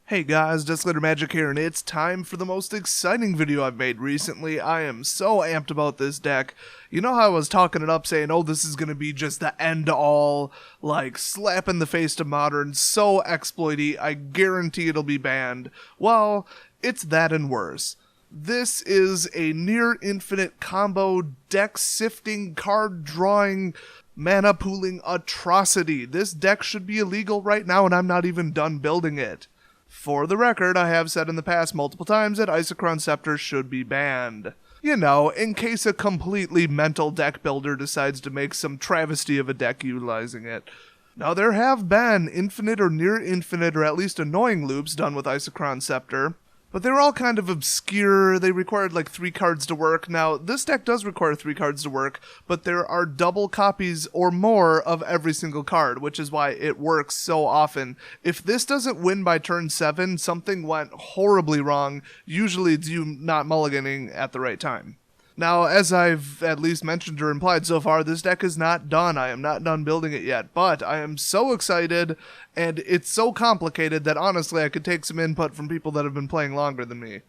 Hey guys, Disclater Magic here, and it's time for the most exciting video I've made recently. I am so amped about this deck. You know how I was talking it up saying, oh, this is going to be just the end-all, like, slap in the face to Modern, so exploity, I guarantee it'll be banned. Well, it's that and worse. This is a near-infinite combo, deck-sifting, card-drawing, mana-pooling atrocity. This deck should be illegal right now, and I'm not even done building it. For the record, I have said in the past multiple times that Isochron Scepter should be banned. You know, in case a completely mental deck builder decides to make some travesty of a deck utilizing it. Now, there have been infinite or near infinite or at least annoying loops done with Isochron Scepter, but they were all kind of obscure. They required like 3 cards to work. Now, this deck does require 3 cards to work, but there are double copies or more of every single card, which is why it works so often. If this doesn't win by turn 7, something went horribly wrong. Usually it's you not mulliganing at the right time. Now, as I've at least mentioned or implied so far, this deck is not done. I am not done building it yet, but I am so excited, and it's so complicated that honestly I could take some input from people that have been playing longer than me.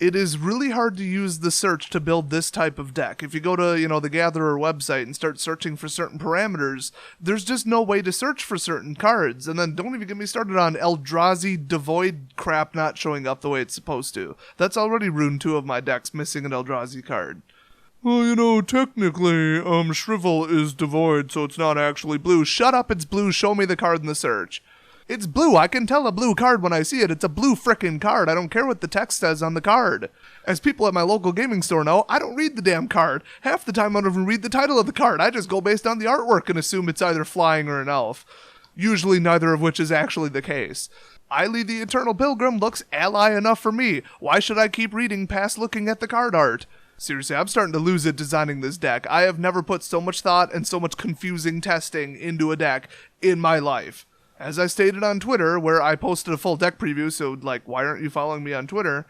It is really hard to use the search to build this type of deck. If you go to, the Gatherer website and start searching for certain parameters, there's just no way to search for certain cards. And then don't even get me started on Eldrazi Devoid crap not showing up the way it's supposed to. That's already ruined 2 of my decks, missing an Eldrazi card. Well, technically, Shrivel is devoid, so it's not actually blue. Shut up, it's blue. Show me the card in the search. It's blue. I can tell a blue card when I see it. It's a blue frickin' card. I don't care what the text says on the card. As people at my local gaming store know, I don't read the damn card. Half the time I don't even read the title of the card. I just go based on the artwork and assume it's either flying or an elf. Usually neither of which is actually the case. Eiley the Eternal Pilgrim looks ally enough for me. Why should I keep reading past looking at the card art? Seriously, I'm starting to lose it designing this deck. I have never put so much thought and so much confusing testing into a deck in my life. As I stated on Twitter, where I posted a full deck preview, so why aren't you following me on Twitter?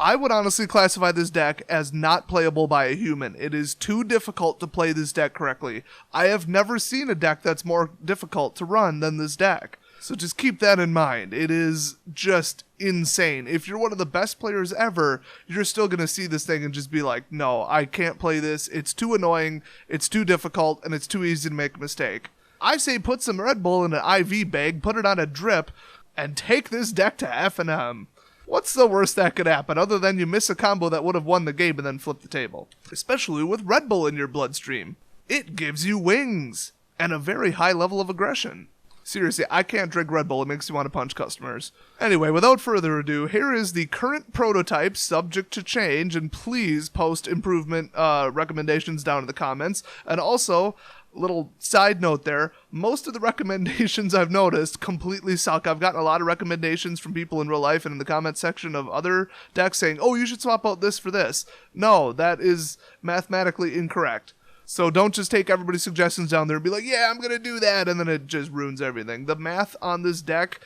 I would honestly classify this deck as not playable by a human. It is too difficult to play this deck correctly. I have never seen a deck that's more difficult to run than this deck. So just keep that in mind. It is just insane. If you're one of the best players ever, you're still going to see this thing and just be like, no, I can't play this. It's too annoying, it's too difficult, and it's too easy to make a mistake. I say put some Red Bull in an IV bag, put it on a drip, and take this deck to F&M. What's the worst that could happen other than you miss a combo that would have won the game and then flip the table? Especially with Red Bull in your bloodstream. It gives you wings and a very high level of aggression. Seriously, I can't drink Red Bull. It makes you want to punch customers. Anyway, without further ado, here is the current prototype subject to change, and please post improvement recommendations down in the comments. And also, little side note there, most of the recommendations I've noticed completely suck. I've gotten a lot of recommendations from people in real life and in the comment section of other decks saying, oh, you should swap out this for this. No, that is mathematically incorrect. So don't just take everybody's suggestions down there and be like, yeah, I'm going to do that, and then it just ruins everything. The math on this deck,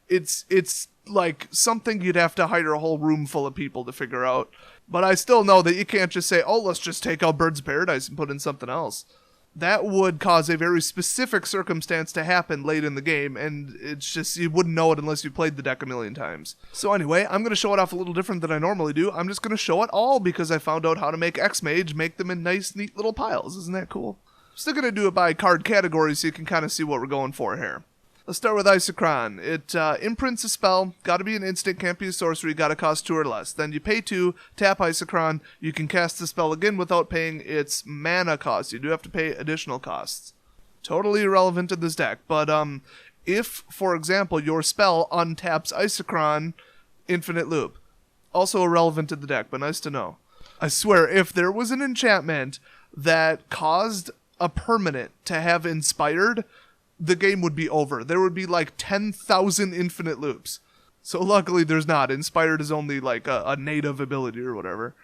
it's like something you'd have to hire a whole room full of people to figure out. But I still know that you can't just say, oh, let's just take out Birds of Paradise and put in something else. That would cause a very specific circumstance to happen late in the game, and it's just, you wouldn't know it unless you played the deck a million times. So anyway, I'm going to show it off a little different than I normally do. I'm just going to show it all because I found out how to make X-Mage, make them in nice, neat little piles. Isn't that cool? Still going to do it by card category so you can kind of see what we're going for here. Let's start with Isochron. It imprints a spell, gotta be an instant, can't be a sorcery, gotta cost 2 or less. Then you pay 2, tap Isochron, you can cast the spell again without paying its mana cost. You do have to pay additional costs. Totally irrelevant in this deck, but if, for example, your spell untaps Isochron, infinite loop. Also irrelevant to the deck, but nice to know. I swear, if there was an enchantment that caused a permanent to have inspired, the game would be over. There would be like 10,000 infinite loops. So luckily there's not. Inspired is only like a native ability or whatever.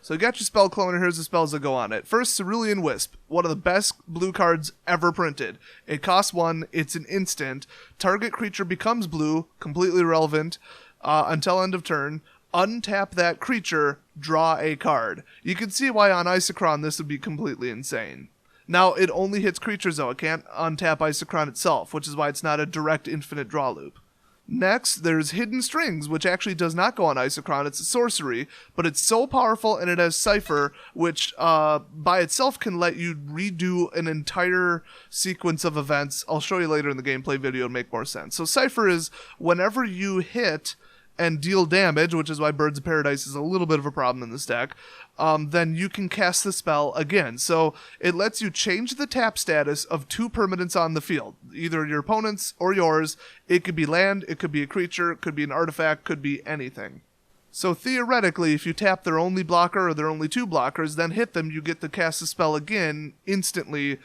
So you got your spell cloner. Here's the spells that go on it. First, Cerulean Wisp. One of the best blue cards ever printed. It costs 1. It's an instant. Target creature becomes blue. Completely irrelevant until end of turn. Untap that creature. Draw a card. You can see why on Isochron this would be completely insane. Now, it only hits creatures, though. It can't untap Isochron itself, which is why it's not a direct infinite draw loop. Next, there's Hidden Strings, which actually does not go on Isochron. It's a sorcery, but it's so powerful, and it has Cypher, which by itself can let you redo an entire sequence of events. I'll show you later in the gameplay video to make more sense. So Cypher is whenever you hit and deal damage, which is why Birds of Paradise is a little bit of a problem in this deck, then you can cast the spell again. So it lets you change the tap status of 2 permanents on the field, either your opponent's or yours. It could be land, it could be a creature, it could be an artifact, could be anything. So theoretically, if you tap their only blocker or their only 2 blockers, then hit them, you get to cast the spell again instantly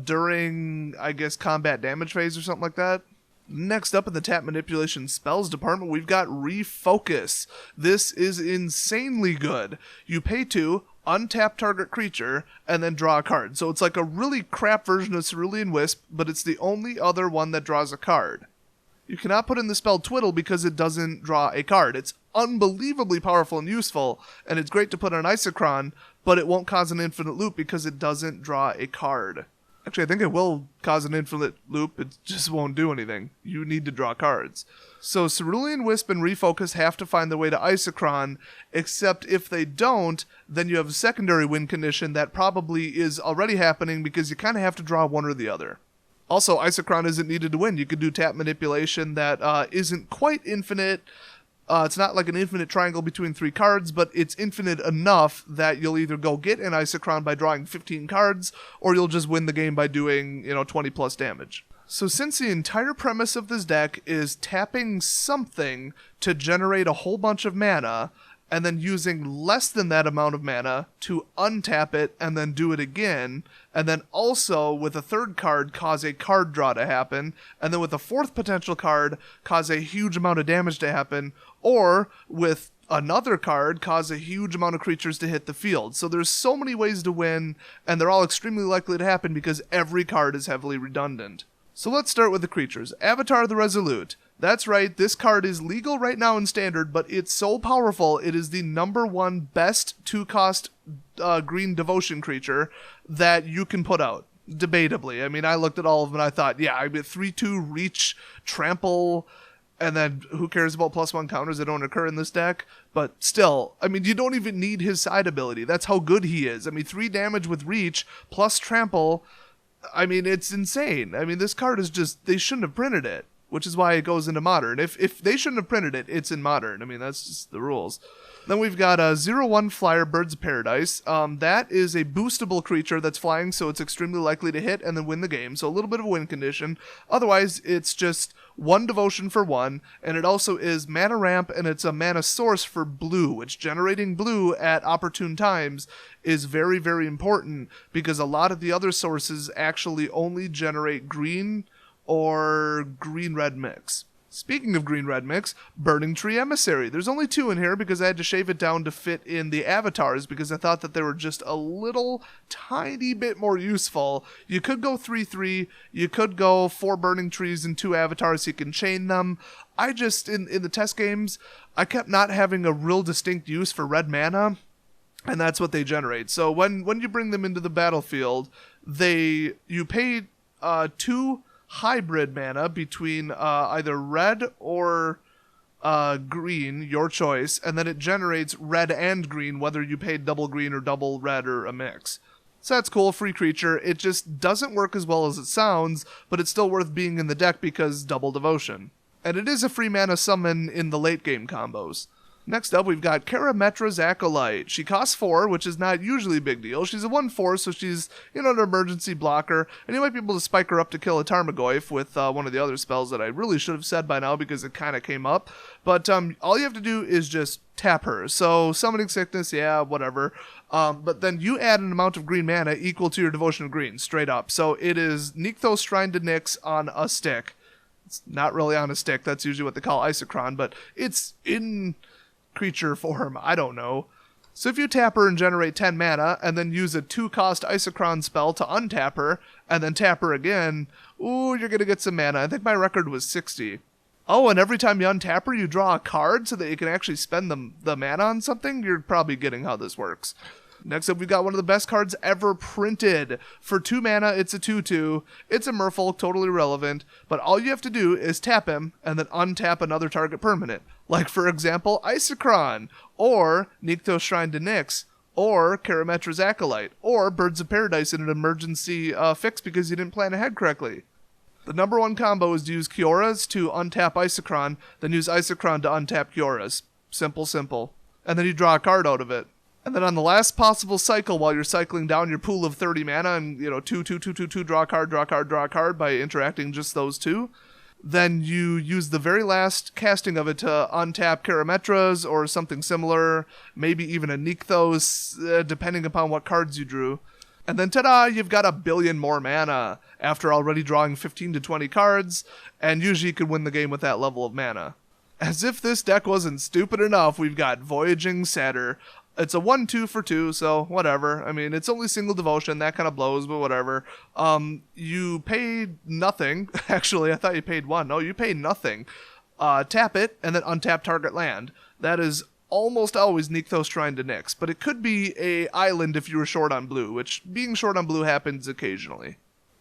during, I guess, combat damage phase or something like that. Next up in the tap manipulation spells department, we've got Refocus. This is insanely good. You pay 2, untap target creature, and then draw a card. So it's like a really crap version of Cerulean Wisp, but it's the only other one that draws a card. You cannot put in the spell Twiddle because it doesn't draw a card. It's unbelievably powerful and useful, and it's great to put on Isochron, but it won't cause an infinite loop because it doesn't draw a card. Actually, I think it will cause an infinite loop, it just won't do anything. You need to draw cards. So Cerulean Wisp and Refocus have to find their way to Isochron, except if they don't, then you have a secondary win condition that probably is already happening because you kind of have to draw one or the other. Also, Isochron isn't needed to win. You can do tap manipulation that isn't quite infinite. It's not like an infinite triangle between 3 cards, but it's infinite enough that you'll either go get an Isochron by drawing 15 cards, or you'll just win the game by doing, 20 plus damage. So since the entire premise of this deck is tapping something to generate a whole bunch of mana, and then using less than that amount of mana to untap it and then do it again, and then also with a 3rd card cause a card draw to happen, and then with a 4th potential card cause a huge amount of damage to happen, or with another card cause a huge amount of creatures to hit the field. So there's so many ways to win, and they're all extremely likely to happen because every card is heavily redundant. So let's start with the creatures. Avatar the Resolute. That's right, this card is legal right now in Standard, but it's so powerful, it is the #1 best 2-cost green devotion creature that you can put out. Debatably. I mean, I looked at all of them and I thought, yeah, I get 3/2, reach, trample, and then who cares about +1 counters that don't occur in this deck? But still, I mean, you don't even need his side ability. That's how good he is. I mean, 3 damage with reach, plus trample, I mean, it's insane. I mean, this card is just, they shouldn't have printed it, which is why it goes into Modern. If they shouldn't have printed it, it's in Modern. I mean, that's just the rules. Then we've got a 0/1 flyer, Birds of Paradise. That is a boostable creature that's flying, so it's extremely likely to hit and then win the game. So a little bit of a win condition. Otherwise, it's just 1 devotion for 1, and it also is mana ramp, and it's a mana source for blue, which generating blue at opportune times is very, very important because a lot of the other sources actually only generate green or green-red mix. Speaking of green-red mix, Burning Tree Emissary. There's only 2 in here because I had to shave it down to fit in the avatars because I thought that they were just a little tiny bit more useful. You could go 3/3, you could go 4 Burning Trees and 2 avatars so you can chain them. I just, in the test games, I kept not having a real distinct use for red mana, and that's what they generate. So when you bring them into the battlefield, you pay 2 hybrid mana between either red or green, your choice, and then it generates red and green, whether you paid double green or double red or a mix. So that's cool, free creature. It just doesn't work as well as it sounds, but it's still worth being in the deck because double devotion. And it is a free mana summon in the late game combos. Next up, we've got Karametra's Acolyte. She costs 4, which is not usually a big deal. She's a 1/4, so she's, an emergency blocker, and you might be able to spike her up to kill a Tarmogoyf with one of the other spells that I really should have said by now because it kind of came up. But all you have to do is just tap her. So, Summoning Sickness, yeah, whatever. But then you add an amount of green mana equal to your Devotion of Green, straight up. So it is Nykthos Shrine to Nyx on a stick. It's not really on a stick, that's usually what they call Isochron, but it's in creature form, I don't know. So if you tap her and generate 10 mana, and then use a 2-cost Isochron spell to untap her, and then tap her again, ooh, you're gonna get some mana. I think my record was 60. Oh, and every time you untap her, you draw a card so that you can actually spend the mana on something? You're probably getting how this works. Next up, we've got one of the best cards ever printed. For 2 mana, it's a 2/2. It's a Merfolk, totally irrelevant, but all you have to do is tap him and then untap another target permanent. Like, for example, Isochron, or Nykthos Shrine to Nyx, or Karametra's Acolyte, or Birds of Paradise in an emergency fix because you didn't plan ahead correctly. The number one combo is to use Kioras to untap Isochron, then use Isochron to untap Kioras. Simple, simple. And then you draw a card out of it. And then on the last possible cycle, while you're cycling down your pool of 30 mana and, 2, draw a card, draw a card, draw a card by interacting just those 2, then you use the very last casting of it to untap Karametras or something similar, maybe even a Nykthos, depending upon what cards you drew. And then ta-da, you've got 1 billion more mana after already drawing 15 to 20 cards, and usually you can win the game with that level of mana. As if this deck wasn't stupid enough, we've got Voyaging Satyr. It's a 1/2 for 2, so whatever. I mean, it's only single devotion, that kind of blows, but whatever. You paid nothing. Actually, I thought you paid 1. No, you paid nothing. Tap it, and then untap target land. That is almost always Nykthos Shrine to Nyx, but it could be a island if you were short on blue, which being short on blue happens occasionally.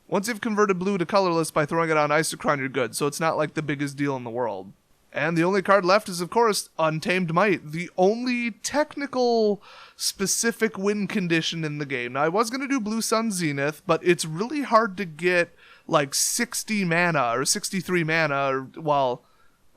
Once you've converted blue to colorless by throwing it on Isochron, you're good, so it's not like the biggest deal in the world. And the only card left is, of course, Untamed Might, the only technical specific win condition in the game. Now, I was going to do Blue Sun Zenith, but it's really hard to get, like, 60 mana, or 63 mana, or, well,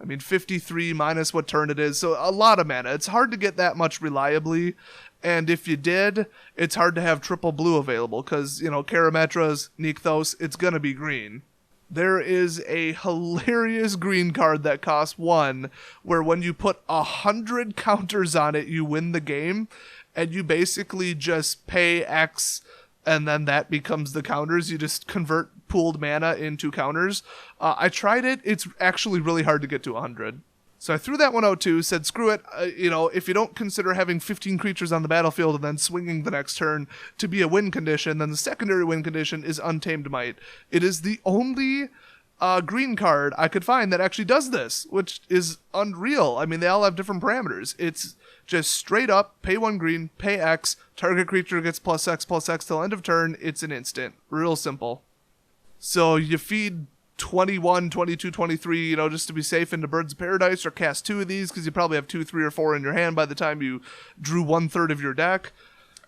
I mean, 53 minus what turn it is, so a lot of mana. It's hard to get that much reliably, and if you did, it's hard to have triple blue available, because, Karametras, Nykthos, it's going to be green. There is a hilarious green card that costs 1, where when you put 100 counters on it, you win the game, and you basically just pay X, and then that becomes the counters. You just convert pooled mana into counters. I tried it. It's actually really hard to get to 100. So I threw that one out too, said screw it, if you don't consider having 15 creatures on the battlefield and then swinging the next turn to be a win condition, then the secondary win condition is Untamed Might. It is the only green card I could find that actually does this, which is unreal. I mean, they all have different parameters. It's just straight up, pay 1 green, pay X, target creature gets +X till end of turn, it's an instant. Real simple. So you feed 21, 22, 23, just to be safe into Birds of Paradise, or cast 2 of these because you probably have 2, 3, or 4 in your hand by the time you drew 1/3 of your deck,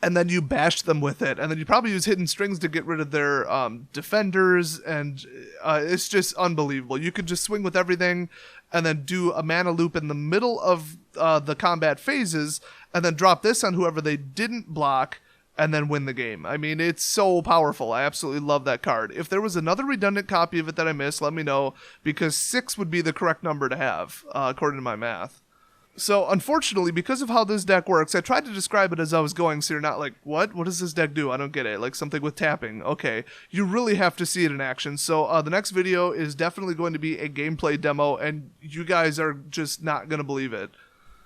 and then you bash them with it, and then you probably use Hidden Strings to get rid of their defenders, and it's just unbelievable. You could just swing with everything and then do a mana loop in the middle of the combat phases, and then drop this on whoever they didn't block, and then win the game. I mean, it's so powerful. I absolutely love that card. If there was another redundant copy of it that I missed, let me know, because 6 would be the correct number to have, according to my math. So, unfortunately, because of how this deck works, I tried to describe it as I was going, so you're not like, what? What does this deck do? I don't get it. Like something with tapping. Okay. You really have to see it in action. So, the next video is definitely going to be a gameplay demo, and you guys are just not going to believe it.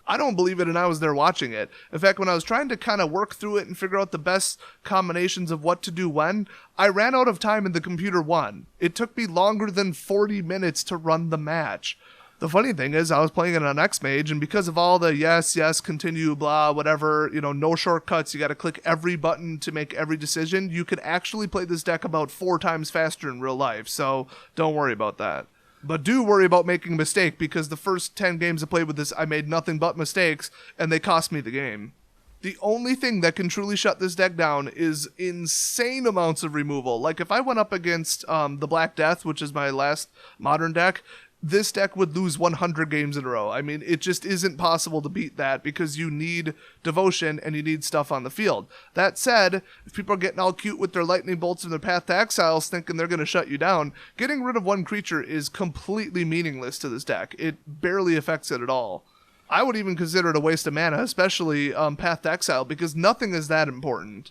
I don't believe it, and I was there watching it. In fact, when I was trying to kind of work through it and figure out the best combinations of what to do when, I ran out of time and the computer won. It took me longer than 40 minutes to run the match. The funny thing is, I was playing it on X-Mage, and because of all the yes, continue, blah, whatever, no shortcuts, you gotta click every button to make every decision, you could actually play this deck about 4 times faster in real life, so don't worry about that. But do worry about making a mistake, because the first 10 games I played with this, I made nothing but mistakes, and they cost me the game. The only thing that can truly shut this deck down is insane amounts of removal. Like, if I went up against the Black Death, which is my last modern deck, this deck would lose 100 games in a row. I mean, it just isn't possible to beat that because you need devotion and you need stuff on the field. That said, if people are getting all cute with their lightning bolts and their Path to Exiles thinking they're going to shut you down, getting rid of one creature is completely meaningless to this deck. It barely affects it at all. I would even consider it a waste of mana, especially Path to Exile, because nothing is that important.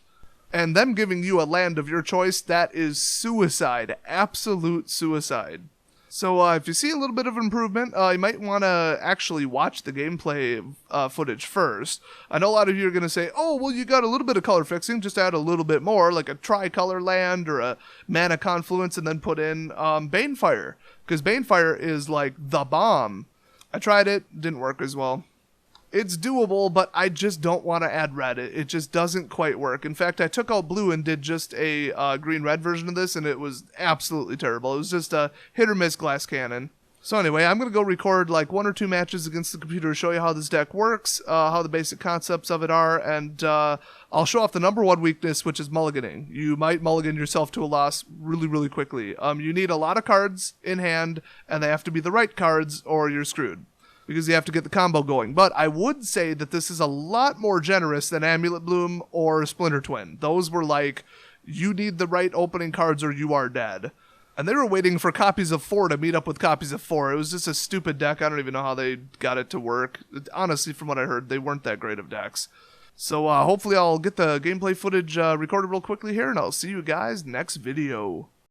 And them giving you a land of your choice, that is suicide. Absolute suicide. So if you see a little bit of improvement, you might want to actually watch the gameplay footage first. I know a lot of you are going to say, oh, well, you got a little bit of color fixing, just add a little bit more, like a tricolor land or a mana confluence, and then put in Banefire, because Banefire is like the bomb. I tried it, didn't work as well. It's doable, but I just don't want to add red. It just doesn't quite work. In fact, I took out blue and did just a green-red version of this, and it was absolutely terrible. It was just a hit-or-miss glass cannon. So anyway, I'm going to go record like 1 or 2 matches against the computer to show you how this deck works, how the basic concepts of it are, and I'll show off the number 1 weakness, which is mulliganing. You might mulligan yourself to a loss really, really quickly. You need a lot of cards in hand, and they have to be the right cards, or you're screwed, because you have to get the combo going. But I would say that this is a lot more generous than Amulet Bloom or Splinter Twin. Those were like, you need the right opening cards or you are dead. And they were waiting for copies of 4 to meet up with copies of 4. It was just a stupid deck. I don't even know how they got it to work. Honestly, from what I heard, they weren't that great of decks. So hopefully I'll get the gameplay footage recorded real quickly here, and I'll see you guys next video.